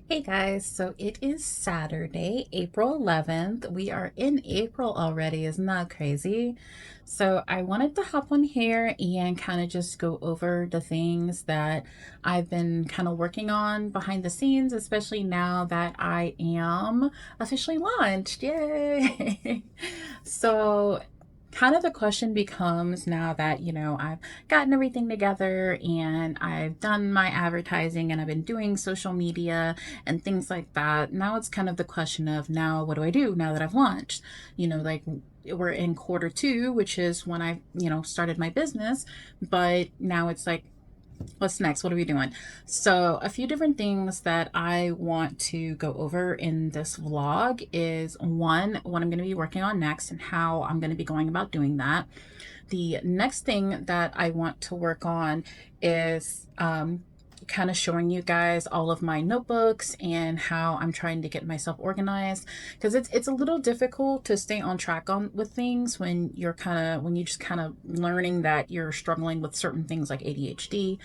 Hey guys, so it is Saturday, April 11th. We are in April already, isn't that crazy? So I wanted to hop on here and kind of just go over the things that I've been kind of working on behind the scenes, especially now that I am officially launched. Yay! So kind of the question becomes now that, I've gotten everything together and I've done my advertising and I've been doing social media and things like that. Now it's kind of the question of now, what do I do now that I've launched? Like we're in quarter two, which is when I, started my business. But now it's like, what's next? What are we doing? So, a few different things that I want to go over in this vlog is one, what I'm going to be working on next and how I'm going to be going about doing that. The next thing that I want to work on is kind of showing you guys all of my notebooks and how I'm trying to get myself organized, because it's a little difficult to stay on track on with things when you just kind of learning that you're struggling with certain things like ADHD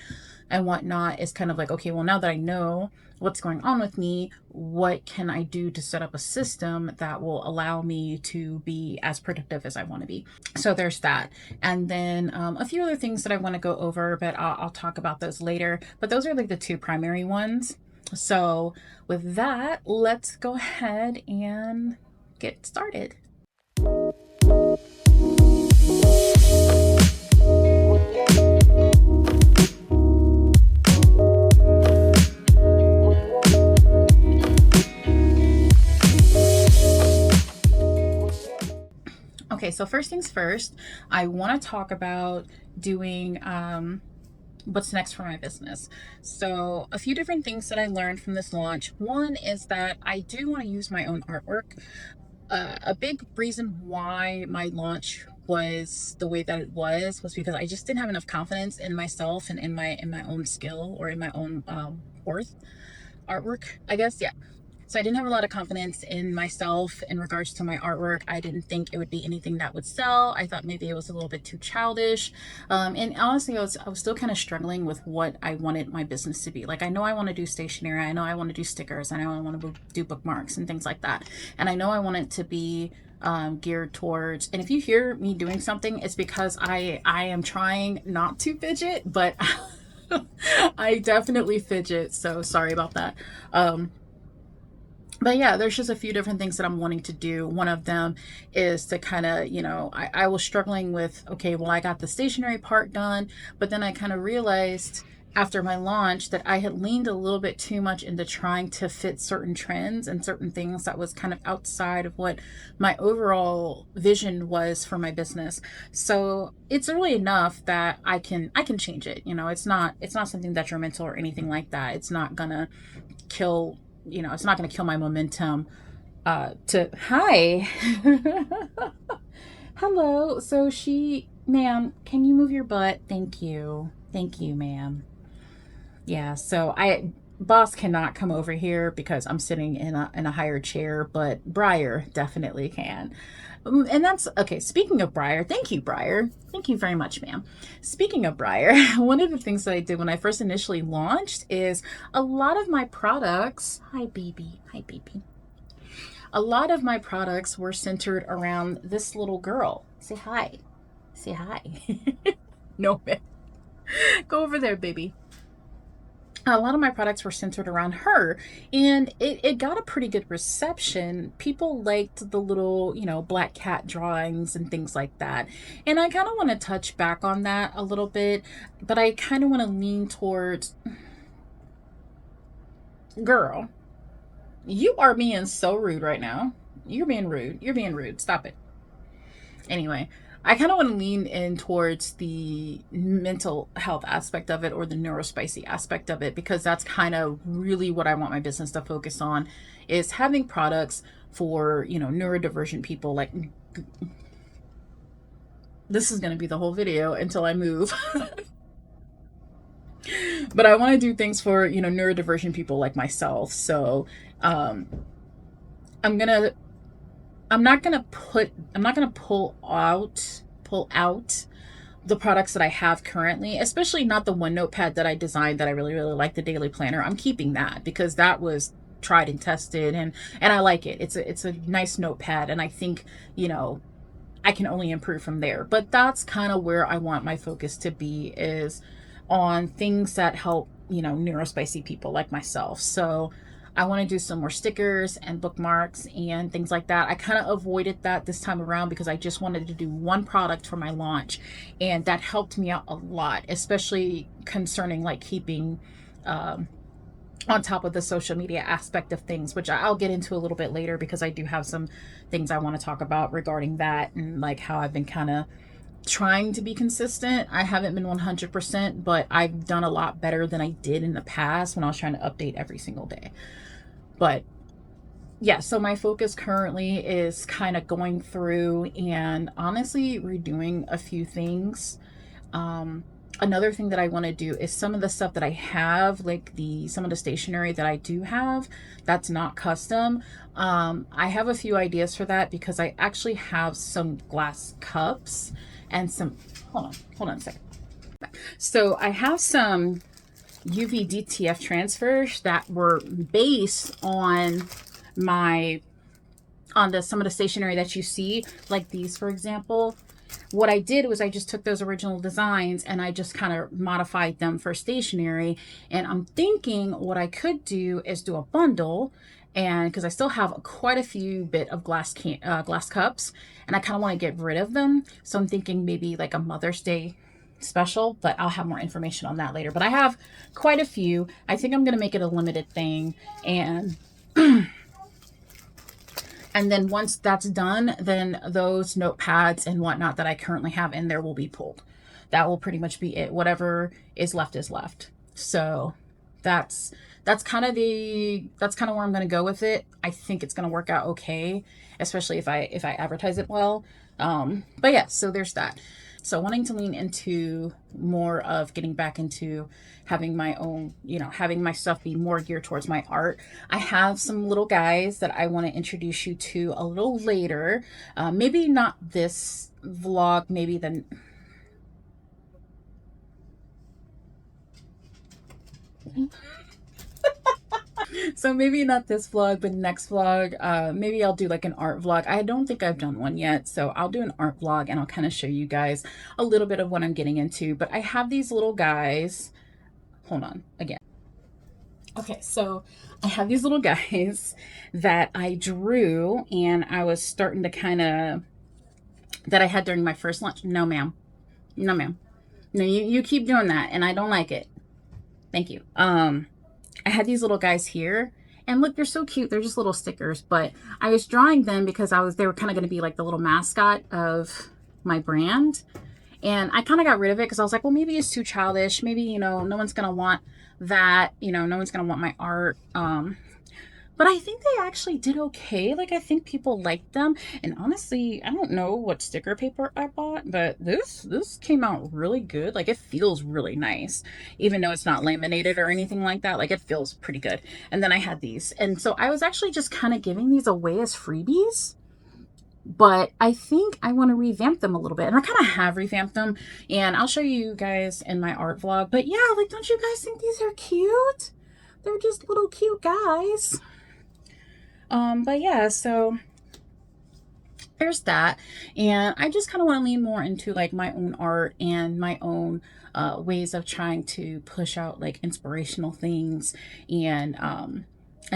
and whatnot. It's kind of like, okay, well, now that I know what's going on with me, what can I do to set up a system that will allow me to be as productive as I want to be? So there's that. And then a few other things that I want to go over, but I'll talk about those later. But those are like the two primary ones. So with that, let's go ahead and get started. Okay, so first things first, I want to talk about doing what's next for my business. So a few different things that I learned from this launch. One is that I do want to use my own artwork. A big reason why my launch was the way that it was because I just didn't have enough confidence in myself and in my own skill or in my own worth artwork, I guess. Yeah. So I didn't have a lot of confidence in myself in regards to my artwork. I didn't think it would be anything that would sell. I thought maybe it was a little bit too childish. And honestly, I was still kind of struggling with what I wanted my business to be. Like, I know I want to do stationery. I know I want to do stickers. I know I want to do bookmarks and things like that. And I know I want it to be geared towards, and if you hear me doing something, it's because I am trying not to fidget, but I definitely fidget. So sorry about that. But yeah, there's just a few different things that I'm wanting to do. One of them is to kind of, I was struggling with, okay, well, I got the stationery part done, but then I kind of realized after my launch that I had leaned a little bit too much into trying to fit certain trends and certain things that was kind of outside of what my overall vision was for my business. So it's really enough that I can change it. It's not something detrimental or anything like that. It's not gonna kill it's not going to kill my momentum to hi. Hello. So ma'am, can you move your butt? Thank you, ma'am. Yeah, so I boss cannot come over here because I'm sitting in a higher chair, but Briar definitely can. And that's okay. Speaking of Briar, thank you, Briar. Thank you very much, ma'am. Speaking of Briar, one of the things that I did when I first initially launched is a lot of my products. Hi, baby. Hi, baby. A lot of my products were centered around this little girl. Say hi. Say hi. No, man. Go over there, baby. A lot of my products were centered around her, and it got a pretty good reception. People liked the little black cat drawings and things like that, and I kind of want to touch back on that a little bit, but I kind of want to lean towards, girl, you are being so rude right now. You're being rude. Stop it. Anyway, I kind of want to lean in towards the mental health aspect of it, or the neurospicy aspect of it, because that's kind of really what I want my business to focus on, is having products for, neurodivergent people. Like, this is going to be the whole video until I move. But I want to do things for, neurodivergent people like myself. So, um, I'm going to I'm not gonna pull out the products that I have currently, especially not the one notepad that I designed that I really, really like, the daily planner. I'm keeping that because that was tried and tested, and I like it. It's a nice notepad, and I think, you know, I can only improve from there. But that's kind of where I want my focus to be, is on things that help, you know, neurospicy people like myself. So I want to do some more stickers and bookmarks and things like that. I kind of avoided that this time around because I just wanted to do one product for my launch, and that helped me out a lot, especially concerning like keeping on top of the social media aspect of things, which I'll get into a little bit later because I do have some things I want to talk about regarding that, and like how I've been kind of trying to be consistent. I haven't been 100%, but I've done a lot better than I did in the past when I was trying to update every single day. But yeah, so my focus currently is kind of going through and honestly redoing a few things. Another thing that I want to do is some of the stuff that I have, like some of the stationery that I do have that's not custom. I have a few ideas for that because I actually have some glass cups and some, hold on a second. So I have some UV DTF transfers that were based on some of the stationery that you see, like these, for example. What I did was I just took those original designs and I just kind of modified them for stationery. And I'm thinking what I could do is do a bundle, and because I still have quite a few bit of glass cups, and I kind of want to get rid of them. So I'm thinking maybe like a Mother's Day special, but I'll have more information on that later. But I have quite a few. I think I'm going to make it a limited thing, and and then once that's done, then those notepads and whatnot that I currently have in there will be pulled. That will pretty much be it. Whatever is left is left. So that's kind of where I'm going to go with it. I think it's going to work out okay, especially if I advertise it well. But yeah, so there's that. So wanting to lean into more of getting back into having my own, you know, having my stuff be more geared towards my art. I have some little guys that I want to introduce you to a little later. Maybe not this vlog, maybe the... So maybe not this vlog, but next vlog, maybe I'll do like an art vlog. I don't think I've done one yet, so I'll do an art vlog and I'll kind of show you guys a little bit of what I'm getting into. But I have these little guys. Hold on, again. Okay, so I have these little guys that I drew, and I was starting to kind of, that I had during my first launch. No, ma'am. No, ma'am. No, you keep doing that, and I don't like it. Thank you. I had these little guys here, and look, they're so cute. They're just little stickers, but I was drawing them because they were kind of going to be like the little mascot of my brand. And I kind of got rid of it because I was like, well, maybe it's too childish. Maybe, you know, no one's going to want that. You know, no one's going to want my art. But I think they actually did okay. Like, I think people liked them. And honestly, I don't know what sticker paper I bought, but this came out really good. Like, it feels really nice, even though it's not laminated or anything like that. Like, it feels pretty good. And then I had these. And so I was actually just kind of giving these away as freebies. But I think I want to revamp them a little bit. And I kind of have revamped them. And I'll show you guys in my art vlog. But yeah, like, don't you guys think these are cute? They're just little cute guys. But yeah, so there's that. And I just kind of want to lean more into like my own art and my own ways of trying to push out like inspirational things and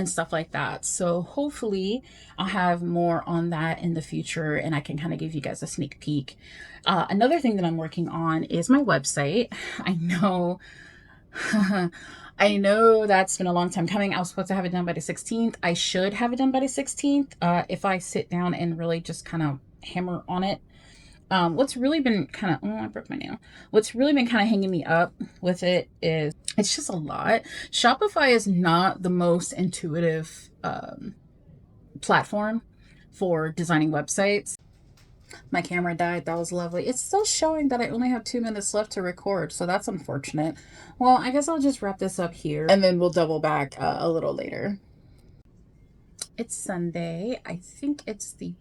stuff like that. So hopefully I'll have more on that in the future, and I can kind of give you guys a sneak peek. Another thing that I'm working on is my website. I know I know that's been a long time coming. I was supposed to have it done by the 16th. I should have it done by the 16th if I sit down and really just kind of hammer on it. What's really been kind of, oh, I broke my nail. What's really been kind of hanging me up with it is it's just a lot. Shopify is not the most intuitive platform for designing websites. My camera died. That was lovely. It's still showing that I only have 2 minutes left to record, so that's unfortunate. Well, I guess I'll just wrap this up here, and then we'll double back a little later. It's Sunday. I think it's the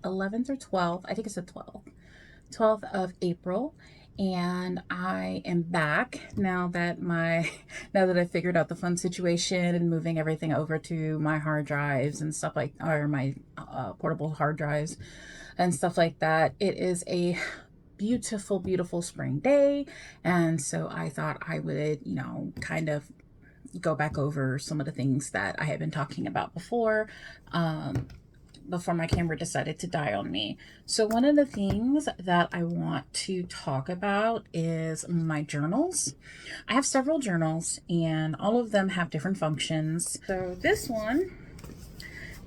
11th or 12th. I think it's the 12th of April. and I am back now that now that I figured out the fun situation and moving everything over to my hard drives and stuff like, or my portable hard drives and stuff like that. It is a beautiful, beautiful spring day, and so I thought I would, kind of go back over some of the things that I had been talking about before my camera decided to die on me. So one of the things that I want to talk about is my journals. I have several journals and all of them have different functions. So this one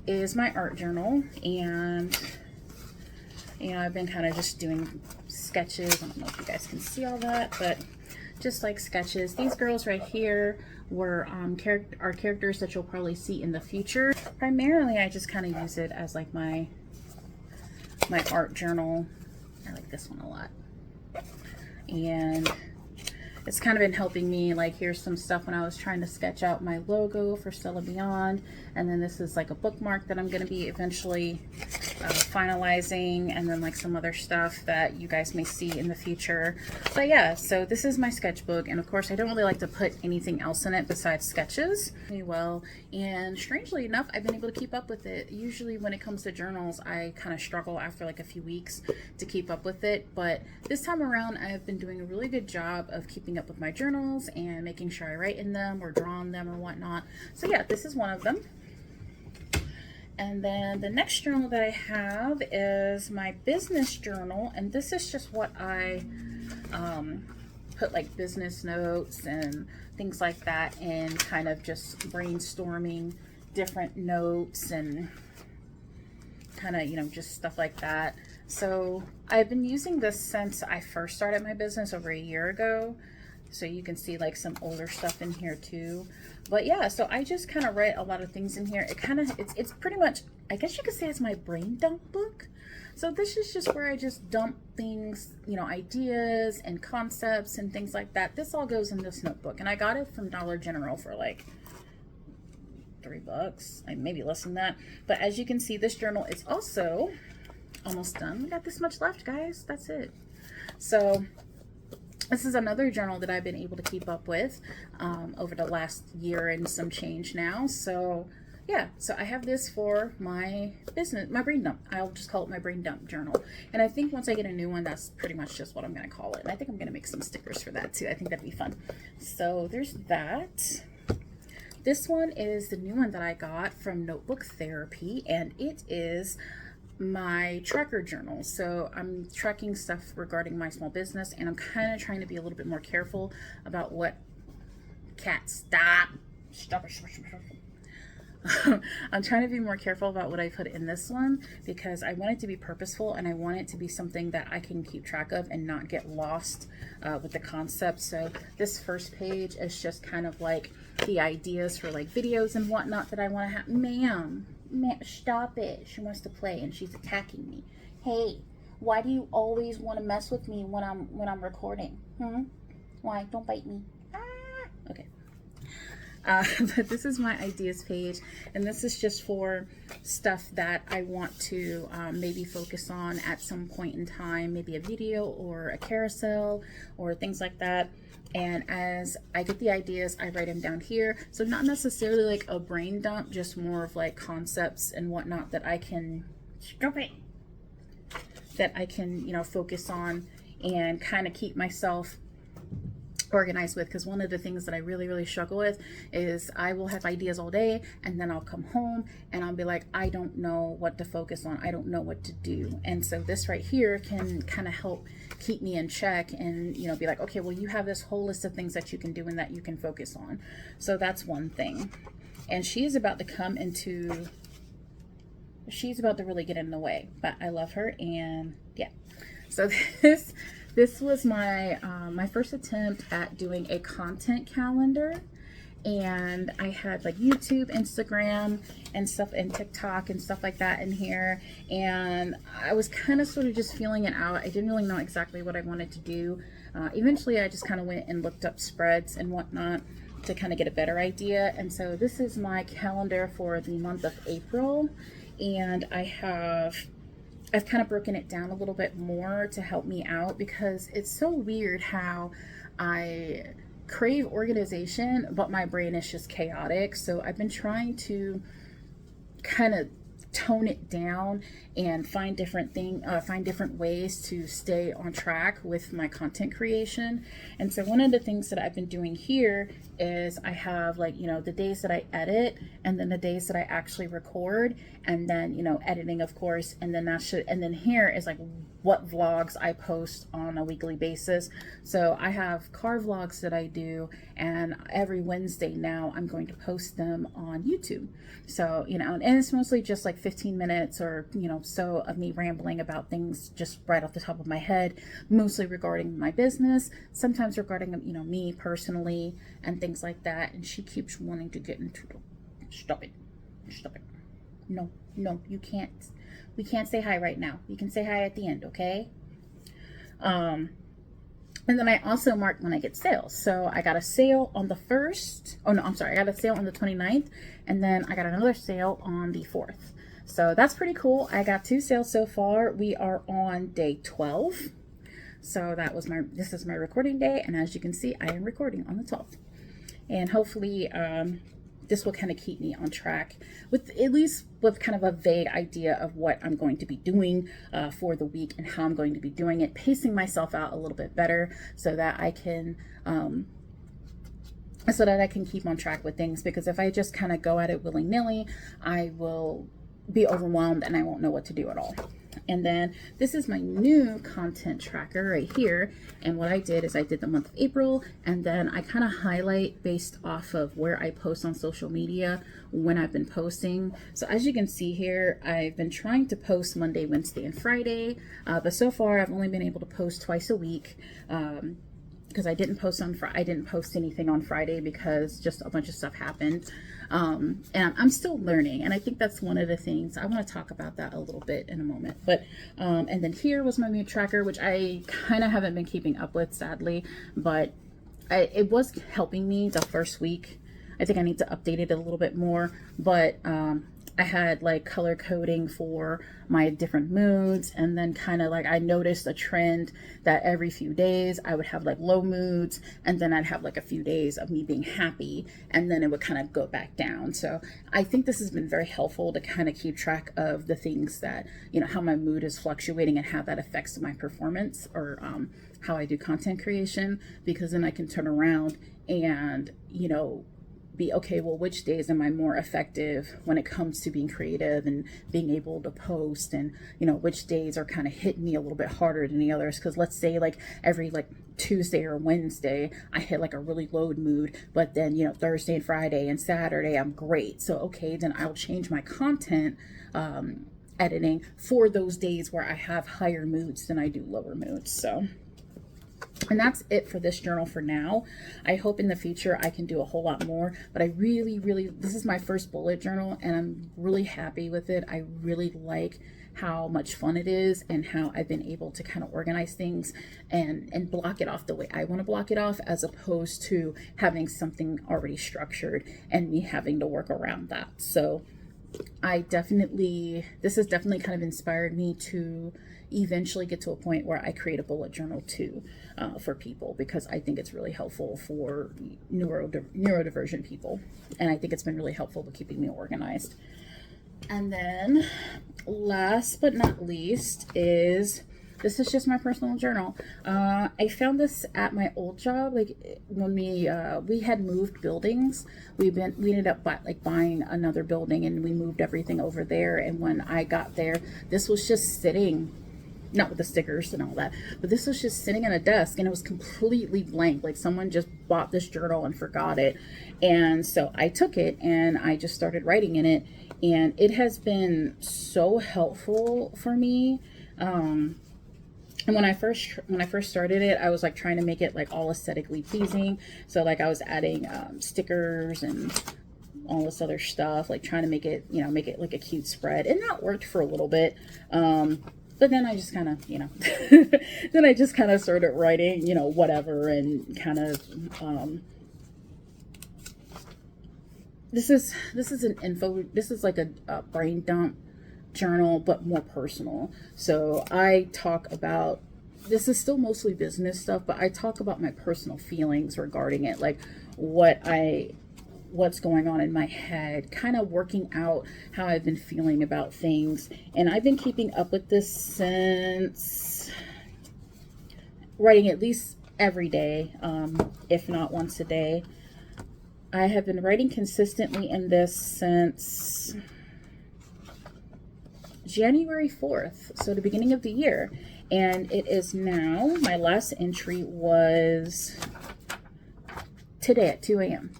is my art journal, and I've been kind of just doing sketches. I don't know if you guys can see all that, but just like sketches. These girls right here were are characters that you'll probably see in the future. Primarily, I just kind of use it as like my art journal. I like this one a lot, and it's kind of been helping me. Like, here's some stuff when I was trying to sketch out my logo for Stella Beyond, and then this is like a bookmark that I'm going to be eventually finalizing, and then like some other stuff that you guys may see in the future. But yeah, so this is my sketchbook, and of course I don't really like to put anything else in it besides sketches. Well, and strangely enough, I've been able to keep up with it. Usually when it comes to journals, I kind of struggle after like a few weeks to keep up with it, but this time around I've been doing a really good job of keeping up with my journals and making sure I write in them or draw on them or whatnot. So yeah, this is one of them. And then the next journal that I have is my business journal, and this is just what I put like business notes and things like that, and kind of just brainstorming different notes and kind of, just stuff like that. So I've been using this since I first started my business over a year ago. So you can see like some older stuff in here too. But yeah, so I just kind of write a lot of things in here. It's pretty much, I guess you could say it's my brain dump book. So this is just where I just dump things, ideas and concepts and things like that. This all goes in this notebook, and I got it from Dollar General for like $3, maybe less than that. But as you can see, this journal is also almost done. We got this much left, guys. That's it. So this is another journal that I've been able to keep up with over the last year and some change now. So yeah, so I have this for my business, my brain dump. I'll just call it my brain dump journal. And I think once I get a new one, that's pretty much just what I'm going to call it. And I think I'm going to make some stickers for that too. I think that'd be fun. So there's that. This one is the new one that I got from Notebook Therapy, and it is my tracker journal. So I'm tracking stuff regarding my small business, and I'm kind of trying to be a little bit more careful about what stop I'm trying to be more careful about what I put in this one, because I want it to be purposeful, and I want it to be something that I can keep track of and not get lost with the concept. So this first page is just kind of like the ideas for like videos and whatnot that I want to have. Ma'am, stop it. She wants to play and she's attacking me. Hey, why do you always want to mess with me when I'm recording? Why? Don't bite me. Okay. But this is my ideas page, and this is just for stuff that I want to maybe focus on at some point in time, maybe a video or a carousel or things like that. And as I get the ideas, I write them down here. So not necessarily like a brain dump, just more of like concepts and whatnot that I can focus on and kind of keep myself organized with. Because one of the things that I really struggle with is I will have ideas all day, and then I'll come home and I'll be like, I don't know what to focus on, I don't know what to do. And so this right here can kind of help keep me in check and be like, okay, well, you have this whole list of things that you can do and that you can focus on. So that's one thing. And she's about to really get in the way, but I love her. And yeah, so this was my my first attempt at doing a content calendar, and I had like YouTube, Instagram, and stuff, and TikTok and stuff like that in here, and I was kind of sort of just feeling it out. I didn't really know exactly what I wanted to do. Eventually I just kind of went and looked up spreads and whatnot to kind of get a better idea. And so this is my calendar for the month of April, and I have I've kind of broken it down a little bit more to help me out, because it's so weird how I crave organization, but my brain is just chaotic. So I've been trying to kind of tone it down and find find different ways to stay on track with my content creation. And so one of the things that I've been doing here is I have, like, the days that I edit, and then the days that I actually record, and then editing, of course, and then here is like what vlogs I post on a weekly basis. So I have car vlogs that I do, and every Wednesday now I'm going to post them on YouTube. So, and it's mostly just like 15 minutes or, so of me rambling about things just right off the top of my head, mostly regarding my business, sometimes regarding, me personally and things like that. And she keeps wanting to get into stop it. No, you can't. We can't say hi right now. You can say hi at the end, okay? And then I also mark when I get sales. So I got a sale on the 1st. Oh, no, I'm sorry. I got a sale on the 29th. And then I got another sale on the 4th. So that's pretty cool. I got 2 sales so far. We are on day 12. So this is my recording day. And as you can see, I am recording on the 12th. And hopefully, this will kind of keep me on track with kind of a vague idea of what I'm going to be doing for the week and how I'm going to be doing it, pacing myself out a little bit better so that I can keep on track with things. Because if I just kind of go at it willy-nilly, I will be overwhelmed and I won't know what to do at all. And then this is my new content tracker right here. And what I did is I did the month of April, and then I kind of highlight based off of where I post on social media when I've been posting. So as you can see here, I've been trying to post Monday, Wednesday, and Friday. But so far I've only been able to post twice a week. Because I didn't post anything on Friday because just a bunch of stuff happened. And I'm still learning, and I think that's one of the things I want to talk about that a little bit in a moment. But and then here was my mood tracker, which I kind of haven't been keeping up with, sadly, but it was helping me the first week. I think I need to update it a little bit more, but I had like color coding for my different moods, and then kind of like I noticed a trend that every few days I would have like low moods, and then I'd have like a few days of me being happy, and then it would kind of go back down. So I think this has been very helpful to kind of keep track of the things that, how my mood is fluctuating and how that affects my performance, or how I do content creation, because then I can turn around and, be okay, well, which days am I more effective when it comes to being creative and being able to post, and which days are kind of hitting me a little bit harder than the others. Because let's say like every Tuesday or Wednesday I hit like a really low mood, but then Thursday and Friday and Saturday I'm great. So okay, then I'll change my content editing for those days where I have higher moods than I do lower moods. So, and that's it for this journal for now. I hope in the future I can do a whole lot more, but I really, this is my first bullet journal, and I'm really happy with it. I really like how much fun it is, and how I've been able to kind of organize things and block it off the way I want to block it off, as opposed to having something already structured and me having to work around that. So this has definitely kind of inspired me to eventually get to a point where I create a bullet journal too, for people, because I think it's really helpful for neurodivergent people, and I think it's been really helpful with keeping me organized. And then last but not least this is just my personal journal. I found this at my old job. Like when we had moved buildings, we ended up buying another building, and we moved everything over there. And when I got there, this was just sitting, not with the stickers and all that, but this was just sitting on a desk, and it was completely blank. Like someone just bought this journal and forgot it. And so I took it and I just started writing in it, and it has been so helpful for me. And when I first started it, I was like trying to make it like all aesthetically pleasing. So like I was adding stickers and all this other stuff, like trying to make it like a cute spread, and that worked for a little bit. But then I just kind of, then I just kind of started writing, whatever, and kind of, this is like a brain dump journal, but more personal. So I talk about, this is still mostly business stuff, but I talk about my personal feelings regarding it, like what's going on in my head, kind of working out how I've been feeling about things. And I've been keeping up with this since writing at least every day, if not once a day. I have been writing consistently in this since January 4th, so the beginning of the year. And it is now, my last entry was today at 2 a.m.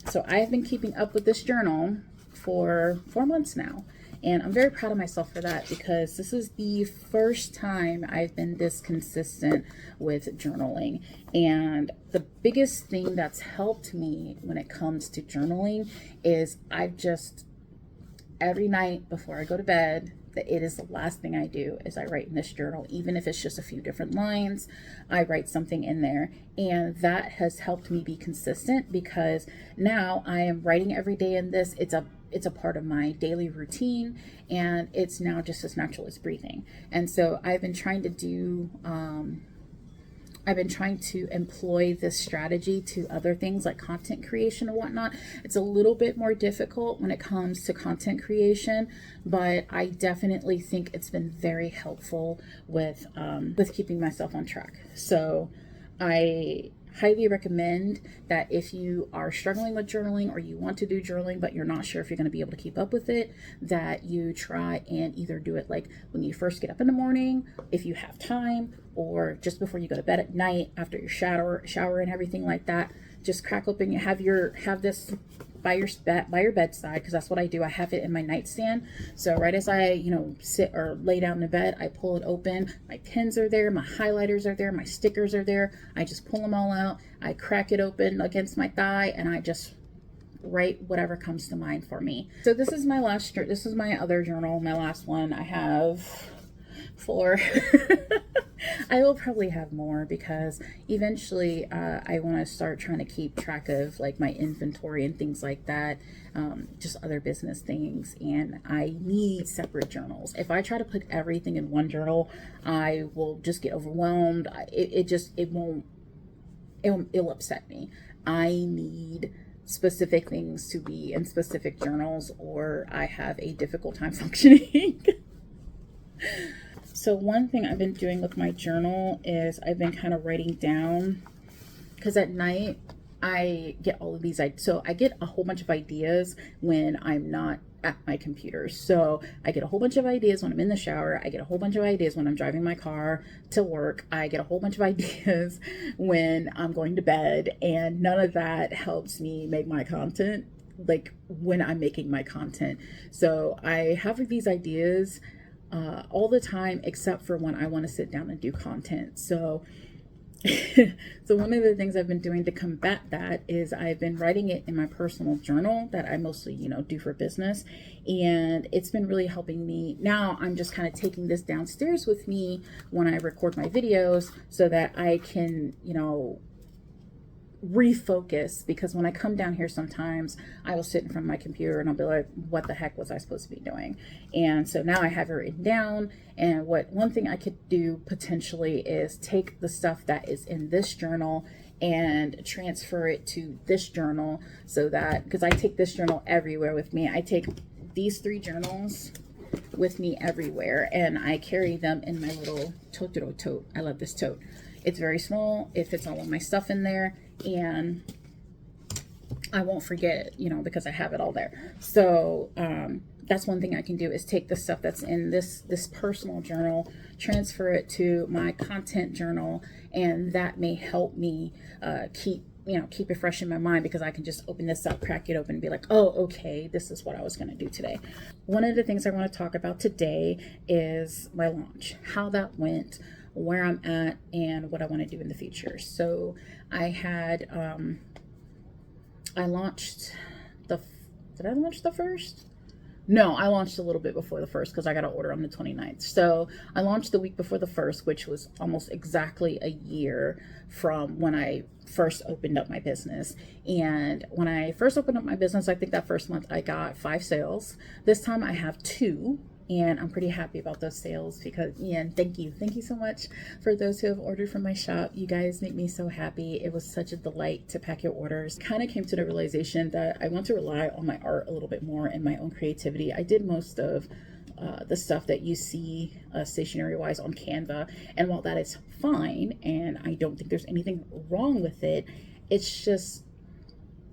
So I have been keeping up with this journal for 4 months now. And I'm very proud of myself for that, because this is the first time I've been this consistent with journaling. And the biggest thing that's helped me when it comes to journaling is I've just, every night before I go to bed, that it is the last thing I do is I write in this journal. Even if it's just a few different lines, I write something in there. And that has helped me be consistent, because now I am writing every day in this. It's a part of my daily routine, and it's now just as natural as breathing. And so I've been trying to employ this strategy to other things like content creation and whatnot. It's a little bit more difficult when it comes to content creation, but I definitely think it's been very helpful with keeping myself on track. So I highly recommend that if you are struggling with journaling, or you want to do journaling but you're not sure if you're going to be able to keep up with it, that you try and either do it like when you first get up in the morning, if you have time, or just before you go to bed at night after your shower and everything like that. Just crack open, you have this by your bedside, because that's what I do. I have it in my nightstand. So right as I, sit or lay down in bed, I pull it open. My pens are there, my highlighters are there, my stickers are there. I just pull them all out. I crack it open against my thigh, and I just write whatever comes to mind for me. So this is my other journal, my last one. I have 4. I will probably have more, because eventually I want to start trying to keep track of like my inventory and things like that, just other business things, and I need separate journals. If I try to put everything in one journal, I will just get overwhelmed. It'll upset me. I need specific things to be in specific journals, or I have a difficult time functioning. So one thing I've been doing with my journal is I've been kind of writing down, because at night I get all of these, so I get a whole bunch of ideas when I'm not at my computer. So I get a whole bunch of ideas when I'm in the shower. I get a whole bunch of ideas when I'm driving my car to work. I get a whole bunch of ideas when I'm going to bed, and none of that helps me make my content, like when I'm making my content. So I have these ideas all the time, except for when I want to sit down and do content. So so one of the things I've been doing to combat that is I've been writing it in my personal journal that I mostly, do for business. And it's been really helping me. Now I'm just kind of taking this downstairs with me when I record my videos, so that I can, refocus, because when I come down here, sometimes I will sit in front of my computer and I'll be like, what the heck was I supposed to be doing? And so now I have it written down. And one thing I could do potentially is take the stuff that is in this journal and transfer it to this journal, so that, because I take this journal everywhere with me. I take these 3 journals with me everywhere, and I carry them in my little tote. I love this tote. It's very small. It fits all of my stuff in there, and I won't forget it, because I have it all there. So that's one thing I can do, is take the stuff that's in this personal journal, transfer it to my content journal, and that may help me keep it fresh in my mind, because I can just open this up, crack it open, and be like, oh, okay, this is what I was going to do today. One of the things I want to talk about today is my launch, how that went, where I'm at, and what I want to do in the future. So I had, did I launch the first? No, I launched a little bit before the first, because I got an order on the 29th. So I launched the week before the first, which was almost exactly a year from when I first opened up my business. And when I first opened up my business, I think that first month I got 5 sales. This time I have 2. and I'm pretty happy about those sales because, and thank you so much for those who have ordered from my shop. You guys make me so happy. It was such a delight to pack your orders. Kind of came to the realization that I want to rely on my art a little bit more and my own creativity. I did most of the stuff that you see stationery wise on Canva, and while that is fine and I don't think there's anything wrong with it, it's just,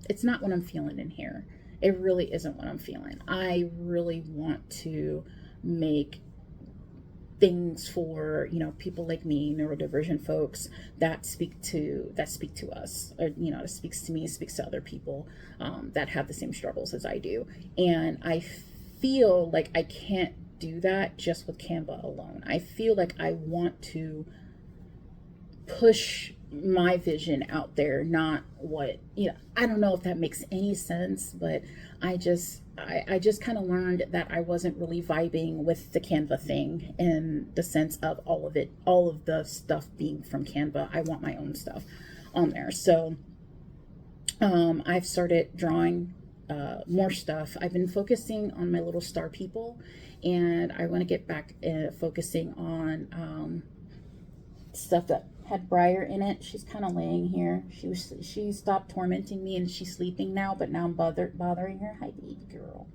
it's not what I'm feeling in here. It really isn't what I'm feeling. I really want to make things for, you know, people like me, neurodivergent folks that speak to us, or, you know, it speaks to me, speaks to other people that have the same struggles as I do. And I feel like I can't do that just with Canva alone. I feel like I want to push my vision out there, not what, you know, I don't know if that makes any sense, but I just kind of learned that I wasn't really vibing with the Canva thing in the sense of all of the stuff being from Canva. I want my own stuff on there. So I've started drawing more stuff. I've been focusing on my little star people, and I want to get back focusing on stuff that had Briar in it. She's kind of laying here. She stopped tormenting me and she's sleeping now, but now I'm bothering her. Hi, baby girl.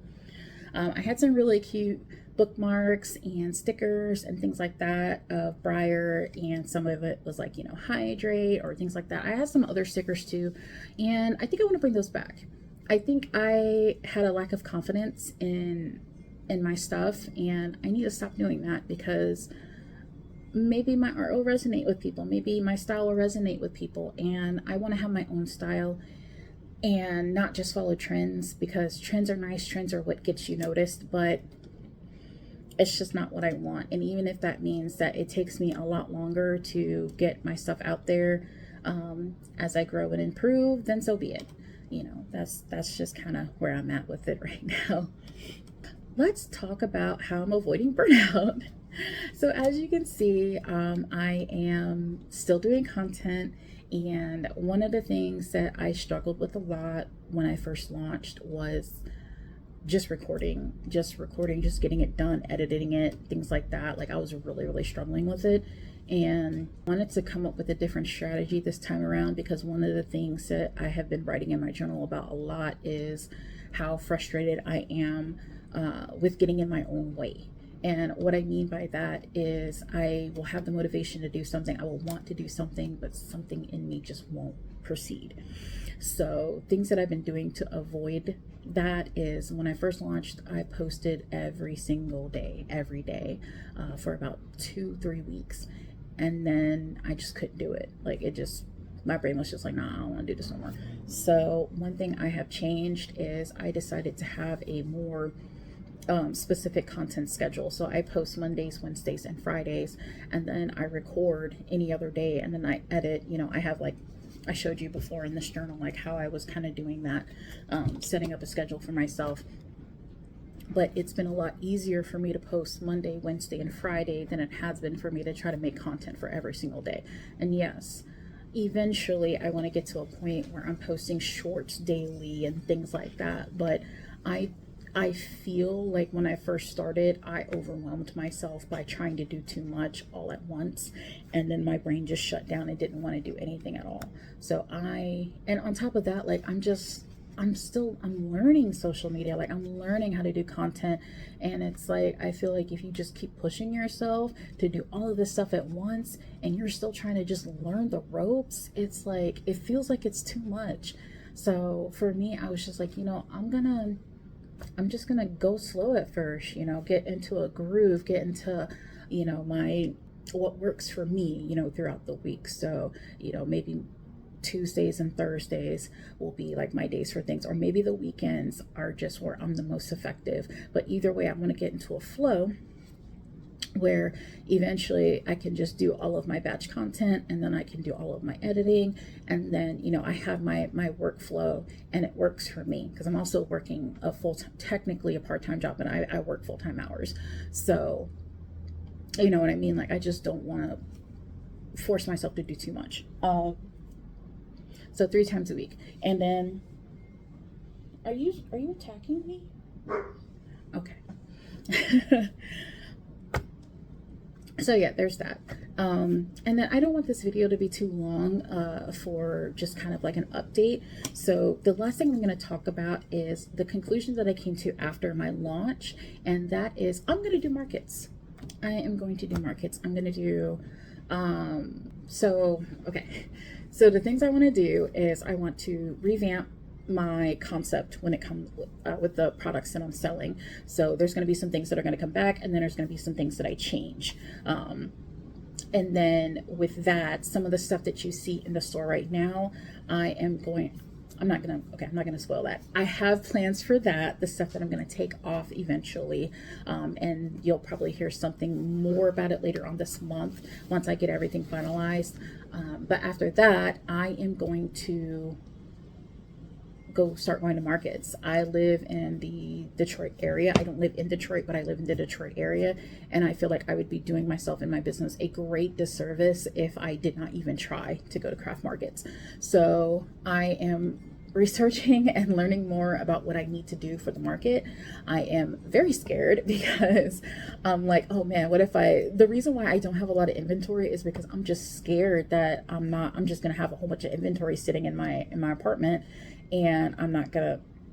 I had some really cute bookmarks and stickers and things like that of Briar, and some of it was like, you know, hydrate or things like that. I had some other stickers too, and I think I want to bring those back. I think I had a lack of confidence in my stuff, and I need to stop doing that because maybe my art will resonate with people, maybe my style will resonate with people, and I want to have my own style and not just follow trends, because trends are nice, trends are what gets you noticed, but it's just not what I want. And even if that means that it takes me a lot longer to get my stuff out there as I grow and improve, then so be it. You know, that's just kind of where I'm at with it right now. Let's talk about how I'm avoiding burnout. So as you can see, I am still doing content, and one of the things that I struggled with a lot when I first launched was just recording, just getting it done, editing it, things like that. Like I was really struggling with it, and wanted to come up with a different strategy this time around, because one of the things that I have been writing in my journal about a lot is how frustrated I am with getting in my own way. And what I mean by that is I will have the motivation to do something, I will want to do something, but something in me just won't proceed. So things that I've been doing to avoid that is, when I first launched, I posted every single day, every day for about 2-3 weeks. And then I just couldn't do it. Like it just, my brain was just like, nah, I don't want to do this no more. So one thing I have changed is I decided to have a more specific content schedule. So I post Mondays, Wednesdays, and Fridays, and then I record any other day, and then I edit. You know, I have, like I showed you before in this journal, like how I was kind of doing that, setting up a schedule for myself. But it's been a lot easier for me to post Monday, Wednesday, and Friday than it has been for me to try to make content for every single day. And yes, eventually I want to get to a point where I'm posting shorts daily and things like that. But I feel like when I first started, I overwhelmed myself by trying to do too much all at once, and then my brain just shut down and didn't want to do anything at all. So and on top of that, like I'm learning social media, like I'm learning how to do content, and it's like I feel like if you just keep pushing yourself to do all of this stuff at once and you're still trying to just learn the ropes, it's like it feels like it's too much. So for me, I was just like, you know, I'm just gonna go slow at first, you know, get into a groove, get into, you know, what works for me, you know, throughout the week. So, you know, maybe Tuesdays and Thursdays will be like my days for things, or maybe the weekends are just where I'm the most effective. But either way, I'm gonna get into a flow where eventually I can just do all of my batch content, and then I can do all of my editing, and then, you know, I have my workflow, and it works for me because I'm also working technically a part-time job, and I work full-time hours. So you know what I mean? Like I just don't want to force myself to do too much. So 3 times a week. And then are you attacking me? Okay. So yeah, there's that. And then I don't want this video to be too long for just kind of like an update. So the last thing I'm going to talk about is the conclusion that I came to after my launch, and that is I'm going to do markets. I am going to do markets. I'm going to do, okay. So the things I want to do is I want to revamp my concept when it comes with the products that I'm selling. So there's going to be some things that are going to come back, and then there's going to be some things that I change. And then with that, some of the stuff that you see in the store right now, I'm not gonna spoil that. I have plans for that, the stuff that I'm gonna take off eventually, and you'll probably hear something more about it later on this month once I get everything finalized. But after that, I am going to start going to markets. I live in the Detroit area. I don't live in Detroit, but I live in the Detroit area, and I feel like I would be doing myself and my business a great disservice if I did not even try to go to craft markets. So I am researching and learning more about what I need to do for the market. I am very scared because I'm like, oh man, what if the reason why I don't have a lot of inventory is because I'm just scared that I'm just gonna have a whole bunch of inventory sitting in my apartment, and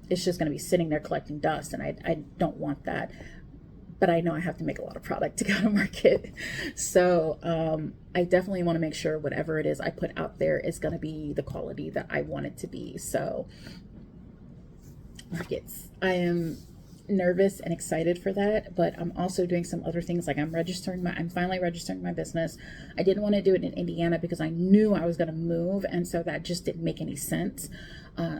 it's just gonna be sitting there collecting dust, and I don't want that. But I know I have to make a lot of product to go to market. So I definitely want to make sure whatever it is I put out there is going to be the quality that I want it to be. So markets, I am nervous and excited for that, but I'm also doing some other things. Like I'm finally registering my business. I didn't want to do it in Indiana because I knew I was going to move, and so that just didn't make any sense.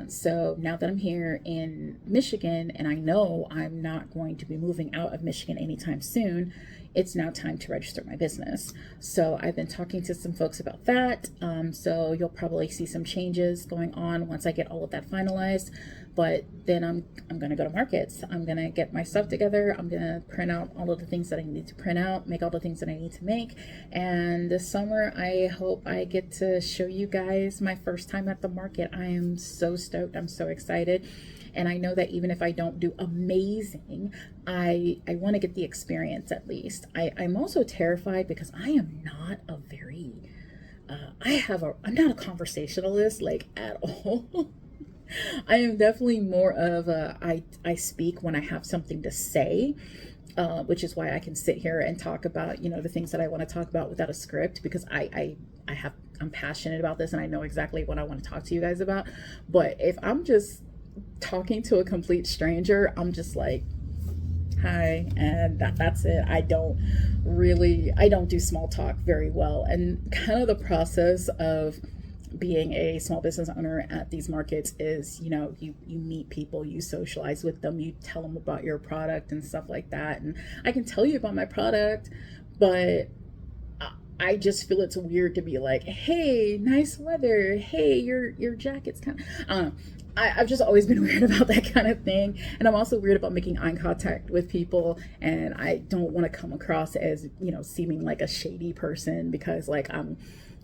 So now that I'm here in Michigan, and I know I'm not going to be moving out of Michigan anytime soon, it's now time to register my business. So I've been talking to some folks about that. So you'll probably see some changes going on once I get all of that finalized. But then I'm going to go to markets. I'm going to get my stuff together. I'm going to print out all of the things that I need to print out, make all the things that I need to make. And this summer, I hope I get to show you guys my first time at the market. I am so stoked. I'm so excited. And I know that even if I don't do amazing, I want to get the experience at least. I'm also terrified because I am not a very, I'm not a conversationalist like at all. I am definitely more of I speak when I have something to say, which is why I can sit here and talk about, the things that I want to talk about without a script, because I'm passionate about this and I know exactly what I want to talk to you guys about. But if I'm just talking to a complete stranger, I'm just like, hi, and that's it. I don't do small talk very well. And kind of the process of being a small business owner at these markets is, you meet people, you socialize with them, you tell them about your product and stuff like that. And I can tell you about my product, but I just feel it's weird to be like, hey, nice weather. Hey, your jacket's kind of, I've just always been weird about that kind of thing. And I'm also weird about making eye contact with people. And I don't want to come across as, seeming like a shady person, because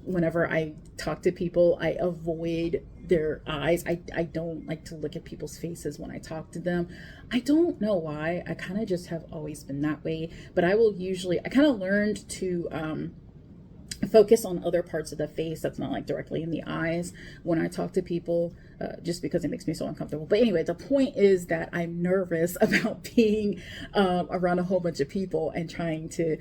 whenever I talk to people, I avoid their eyes. I don't like to look at people's faces when I talk to them. I don't know why. I kind of just have always been that way. But I kind of learned to focus on other parts of the face that's not like directly in the eyes when I talk to people, just because it makes me so uncomfortable. But anyway, the point is that I'm nervous about being around a whole bunch of people and trying to,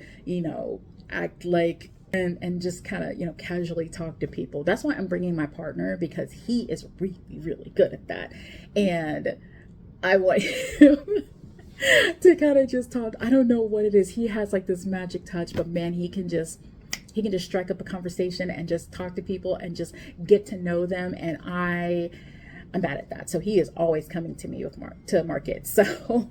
act like and just kind of, casually talk to people. That's why I'm bringing my partner, because he is really, really good at that. And I want him to kind of just talk. I don't know what it is. He has like this magic touch, but man, he can just strike up a conversation and just talk to people and just get to know them. And I'm bad at that. So he is always coming to me to market. So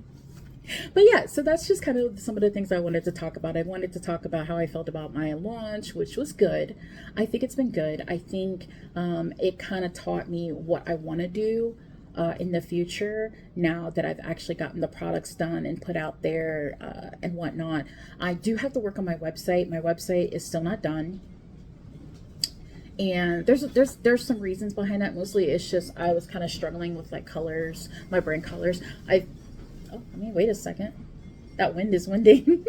but yeah, so that's just kind of some of the things I wanted to talk about. I wanted to talk about how I felt about my launch, which was good. I think it's been good. I think it kind of taught me what I want to do in the future, now that I've actually gotten the products done and put out there and whatnot. I do have to work on my website. My website is still not done. And there's some reasons behind that. Mostly it's just I was kind of struggling with like colors, my brand colors. Wait a second. That wind is winding.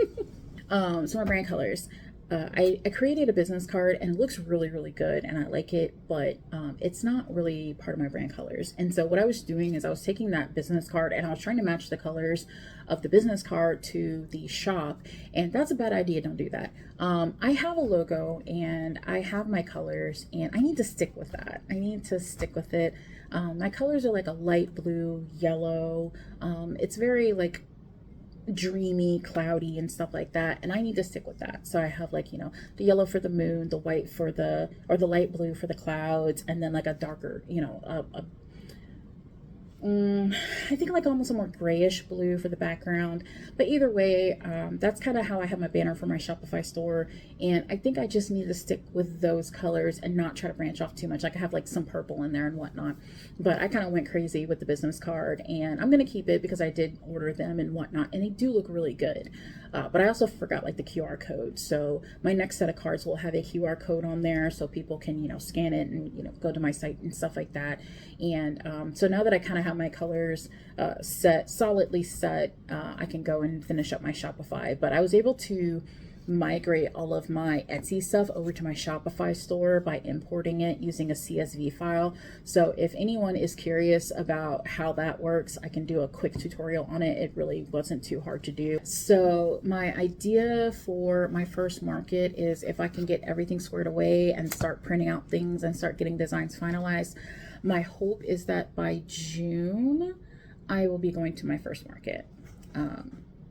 So my brand colors. I created a business card and it looks really, really good and I like it, but it's not really part of my brand colors. And so what I was doing is I was taking that business card and I was trying to match the colors of the business card to the shop. And that's a bad idea. Don't do that. I have a logo and I have my colors and I need to stick with that. I need to stick with it. My colors are like a light blue, yellow. It's very like dreamy, cloudy and stuff like that, and I need to stick with that. So I have like, you know, the yellow for the moon, the white for the, or the light blue for the clouds, and then like a darker, you know, I think like almost a more grayish blue for the background. But either way, that's kind of how I have my banner for my Shopify store. And I think I just need to stick with those colors and not try to branch off too much. Like I have like some purple in there and whatnot. But I kind of went crazy with the business card and I'm going to keep it because I did order them and whatnot. And they do look really good. But I also forgot like the QR code. So my next set of cards will have a QR code on there so people can, you know, scan it and, you know, go to my site and stuff like that. And so now that I kind of have my colors solidly set, I can go and finish up my Shopify. But I was able to migrate all of my Etsy stuff over to my Shopify store by importing it using a CSV file. So if anyone is curious about how that works, I can do a quick tutorial on it. It really wasn't too hard to do. So my idea for my first market is if I can get everything squared away and start printing out things and start getting designs finalized, my hope is that by June, I will be going to my first market.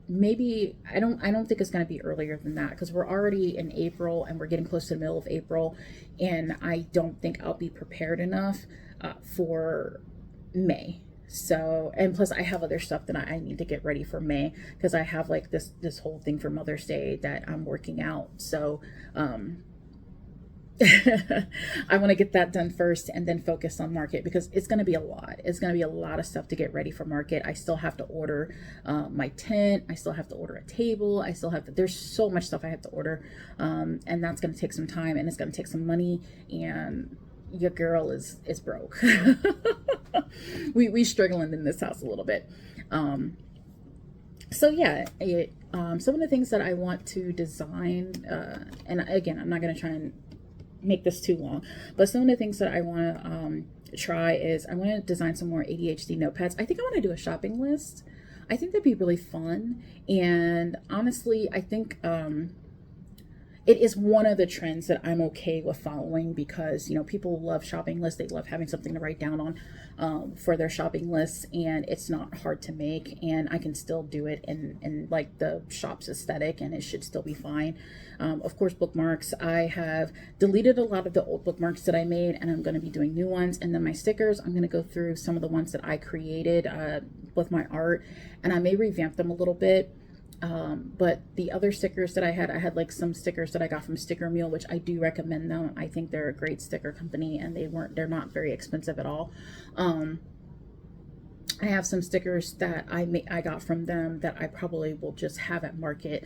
Maybe I don't think it's going to be earlier than that because we're already in April and we're getting close to the middle of April, and I don't think I'll be prepared enough for May. So, and plus I have other stuff that I need to get ready for May because I have like this whole thing for Mother's Day that I'm working out. So I want to get that done first and then focus on market because it's going to be a lot. It's going to be a lot of stuff to get ready for market. I still have to order my tent. I still have to order a table. I still have to, there's so much stuff I have to order. And that's going to take some time and it's going to take some money, and your girl is broke. we struggling in this house a little bit. So yeah, some of the things that I want to design, and again, I'm not going to try and make this too long, but some of the things that I want to try is I want to design some more ADHD notepads. I think I want to do a shopping list. I think that'd be really fun. And honestly, I think it is one of the trends that I'm okay with following because, you know, people love shopping lists. They love having something to write down on for their shopping lists, and it's not hard to make, and I can still do it in like the shop's aesthetic, and it should still be fine. Of course, bookmarks. I have deleted a lot of the old bookmarks that I made, and I'm going to be doing new ones. And then my stickers, I'm going to go through some of the ones that I created with my art, and I may revamp them a little bit. But the other stickers that I had like some stickers that I got from Sticker Mule, which I do recommend them. I think they're a great sticker company, and they're not very expensive at all. I have some stickers that I got from them that I probably will just have at market.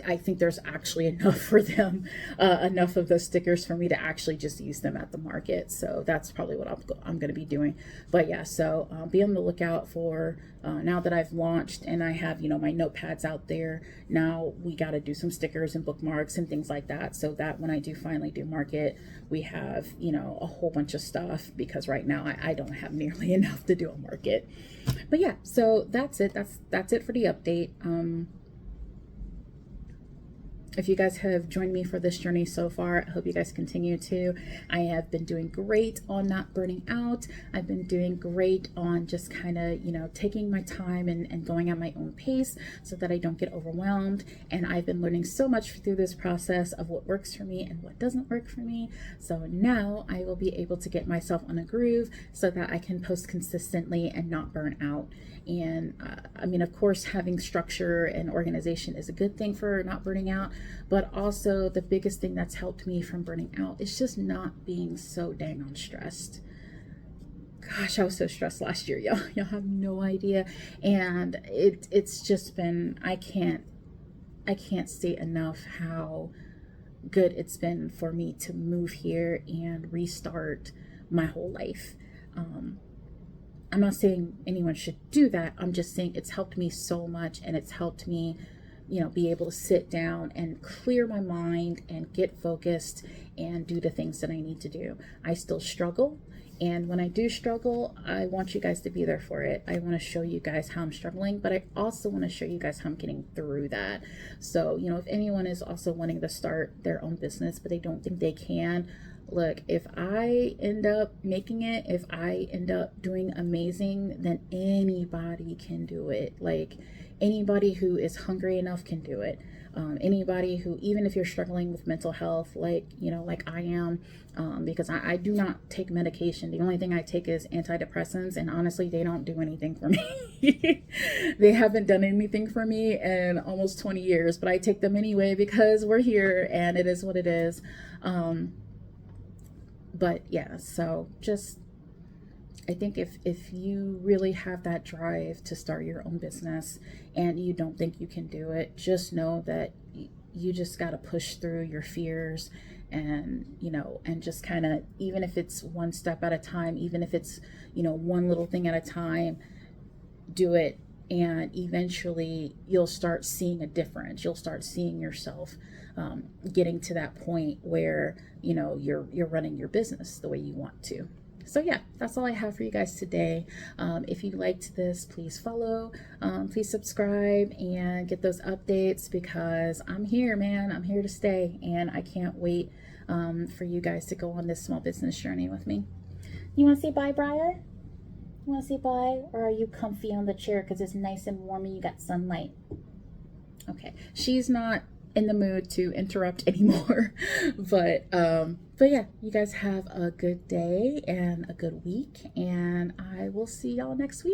I think there's actually enough for them, enough of those stickers for me to actually just use them at the market. So that's probably what I'm going to be doing. But yeah, so be on the lookout for, now that I've launched and I have, you know, my notepads out there, now we got to do some stickers and bookmarks and things like that. So that when I do finally do market, we have, you know, a whole bunch of stuff, because right now I don't have nearly enough to do a market. But yeah, so that's it. That's it for the update. If you guys have joined me for this journey so far, I hope you guys continue to. I have been doing great on not burning out. I've been doing great on just kind of, you know, taking my time and going at my own pace so that I don't get overwhelmed. And I've been learning so much through this process of what works for me and what doesn't work for me. So now I will be able to get myself on a groove so that I can post consistently and not burn out. And I mean, of course, having structure and organization is a good thing for not burning out. But also the biggest thing that's helped me from burning out is just not being so dang on stressed. Gosh, I was so stressed last year, y'all. Y'all have no idea. And it's just been, I can't say enough how good it's been for me to move here and restart my whole life. I'm not saying anyone should do that. I'm just saying it's helped me so much, and it's helped me be able to sit down and clear my mind and get focused and do the things that I need to do. I still struggle. And when I do struggle, I want you guys to be there for it. I want to show you guys how I'm struggling, but I also want to show you guys how I'm getting through that. So, if anyone is also wanting to start their own business, but they don't think they can, look, if I end up making it, if I end up doing amazing, then anybody can do it. Like, anybody who is hungry enough can do it. Anybody who, even if you're struggling with mental health, like I am, because I do not take medication. The only thing I take is antidepressants, and honestly, they don't do anything for me. They haven't done anything for me in almost 20 years, but I take them anyway because we're here and it is what it is. But yeah, so just, I think if you really have that drive to start your own business and you don't think you can do it, just know that you just got to push through your fears and, and just kind of, even if it's one step at a time, even if it's, one little thing at a time, do it. And eventually you'll start seeing a difference. You'll start seeing yourself getting to that point where, you're running your business the way you want to. So yeah, that's all I have for you guys today. If you liked this, please follow, please subscribe and get those updates, because I'm here, man. I'm here to stay, and I can't wait for you guys to go on this small business journey with me. You want to say bye, Briar? You want to say bye? Or are you comfy on the chair because it's nice and warm and you got sunlight? Okay, she's not in the mood to interrupt anymore. But yeah, you guys have a good day and a good week, and I will see y'all next week.